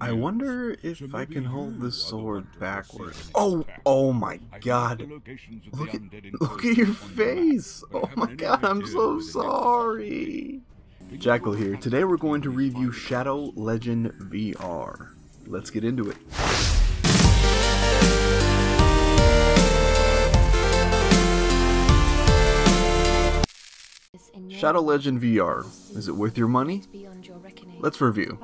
I wonder if I can hold this sword backwards. Oh my god. Look at your face. Oh my god, I'm so sorry. Jackal here. Today we're going to review Shadow Legend VR. Let's get into it. Shadow Legend VR. Is it worth your money? Let's review.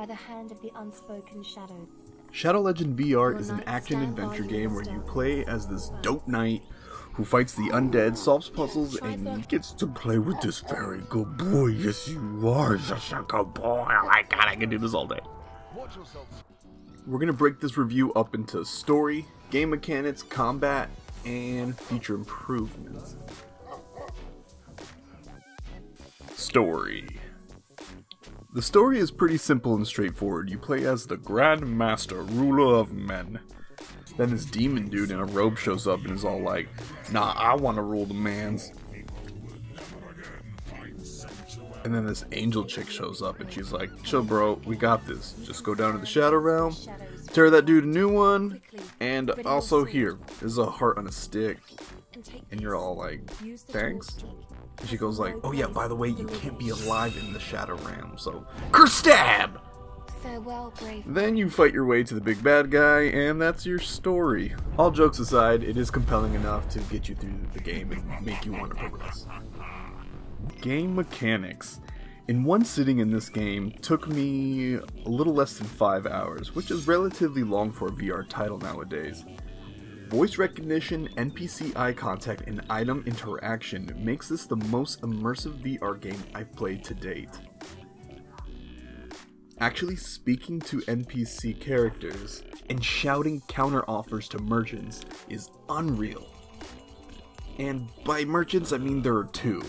Shadow Legend VR is an action-adventure game where you play as this dope knight who fights the undead, solves puzzles, and gets to play with this very good boy. Yes, you are such a good boy. Oh my god, I can do this all day. We're going to break this review up into story, game mechanics, combat, and feature improvements. Story. The story is pretty simple and straightforward. You play as the Grand Master, ruler of men. Then this demon dude in a robe shows up and is all like, nah, I want to rule the mans. And then this angel chick shows up and she's like, chill bro, we got this. Just go down to the Shadow Realm, tear that dude a new one, and also here, there's a heart on a stick. And you're all like, thanks? And she goes like, oh yeah, by the way, you can't be alive in the Shadow Realm, so kerstab! Farewell, brave. Then you fight your way to the big bad guy, and that's your story. All jokes aside, it is compelling enough to get you through the game and make you want to progress. Game mechanics. In one sitting in this game took me a little less than 5 hours, which is relatively long for a VR title nowadays. Voice recognition, NPC eye contact, and item interaction makes this the most immersive VR game I've played to date. Actually speaking to NPC characters and shouting counter offers to merchants is unreal. And by merchants I mean there are two.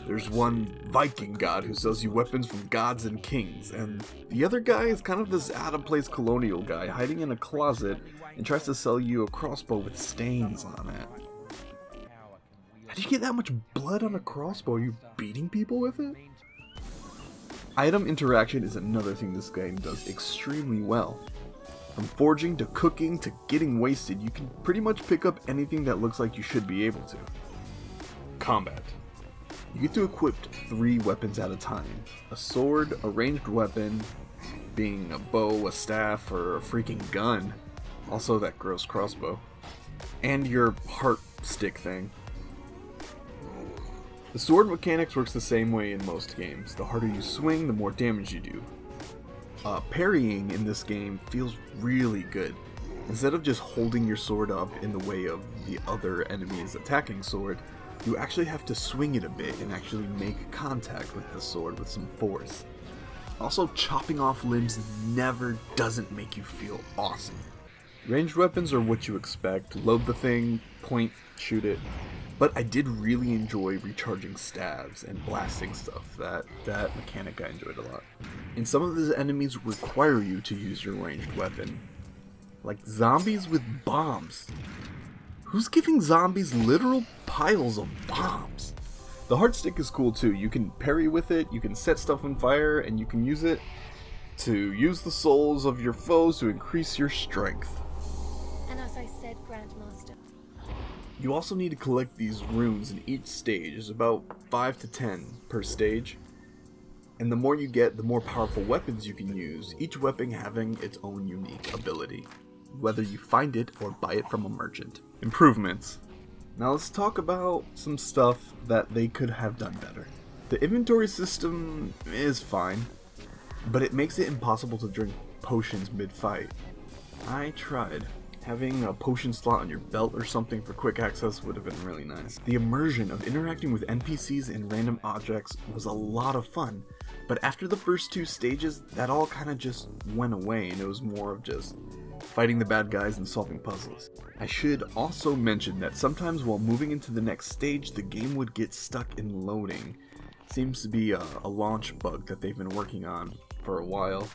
There's one Viking god who sells you weapons from gods and kings, and the other guy is kind of this out-of-place colonial guy hiding in a closet and tries to sell you a crossbow with stains on it. How do you get that much blood on a crossbow? Are you beating people with it? Item interaction is another thing this game does extremely well. From forging to cooking to getting wasted, you can pretty much pick up anything that looks like you should be able to. Combat. You get to equip 3 weapons at a time. A sword, a ranged weapon, being a bow, a staff, or a freaking gun. Also that gross crossbow. And your heart stick thing. The sword mechanics works the same way in most games. The harder you swing, the more damage you do. Parrying in this game feels really good. Instead of just holding your sword up in the way of the other enemy's attacking sword, you actually have to swing it a bit and actually make contact with the sword with some force. Also, chopping off limbs never doesn't make you feel awesome. Ranged weapons are what you expect. Load the thing, point, shoot it. But I did really enjoy recharging stabs and blasting stuff. That mechanic I enjoyed a lot. And some of the enemies require you to use your ranged weapon. Like zombies with bombs. Who's giving zombies literal piles of bombs? The heart stick is cool too. You can parry with it, you can set stuff on fire, and you can use it to use the souls of your foes to increase your strength. And as I said, Grandmaster. You also need to collect these runes in each stage. There's about 5 to 10 per stage. And the more you get, the more powerful weapons you can use, each weapon having its own unique ability, whether you find it or buy it from a merchant. Improvements. Now let's talk about some stuff that they could have done better. The inventory system is fine, but it makes it impossible to drink potions mid-fight. I tried. Having a potion slot on your belt or something for quick access would have been really nice. The immersion of interacting with NPCs and random objects was a lot of fun, but after the first 2 stages, that all kind of just went away and it was more of just fighting the bad guys and solving puzzles. I should also mention that sometimes while moving into the next stage, the game would get stuck in loading. Seems to be a launch bug that they've been working on for a while.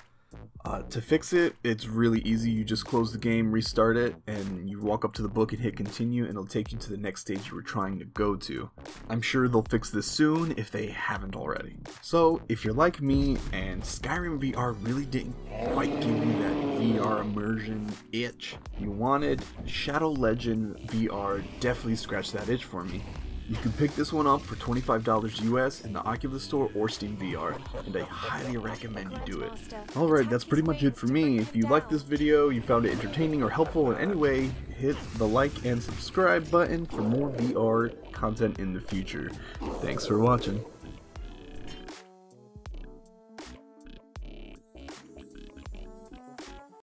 To fix it, it's really easy. You just close the game, restart it, and you walk up to the book and hit continue, and it'll take you to the next stage you were trying to go to. I'm sure they'll fix this soon if they haven't already. So, if you're like me and Skyrim VR really didn't quite give you that VR immersion itch you wanted, Shadow Legend VR definitely scratched that itch for me. You can pick this one up for $25 US in the Oculus Store or Steam VR, and I highly recommend you do it. Alright, that's pretty much it for me. If you liked this video, you found it entertaining or helpful in any way, hit the like and subscribe button for more VR content in the future. Thanks for watching.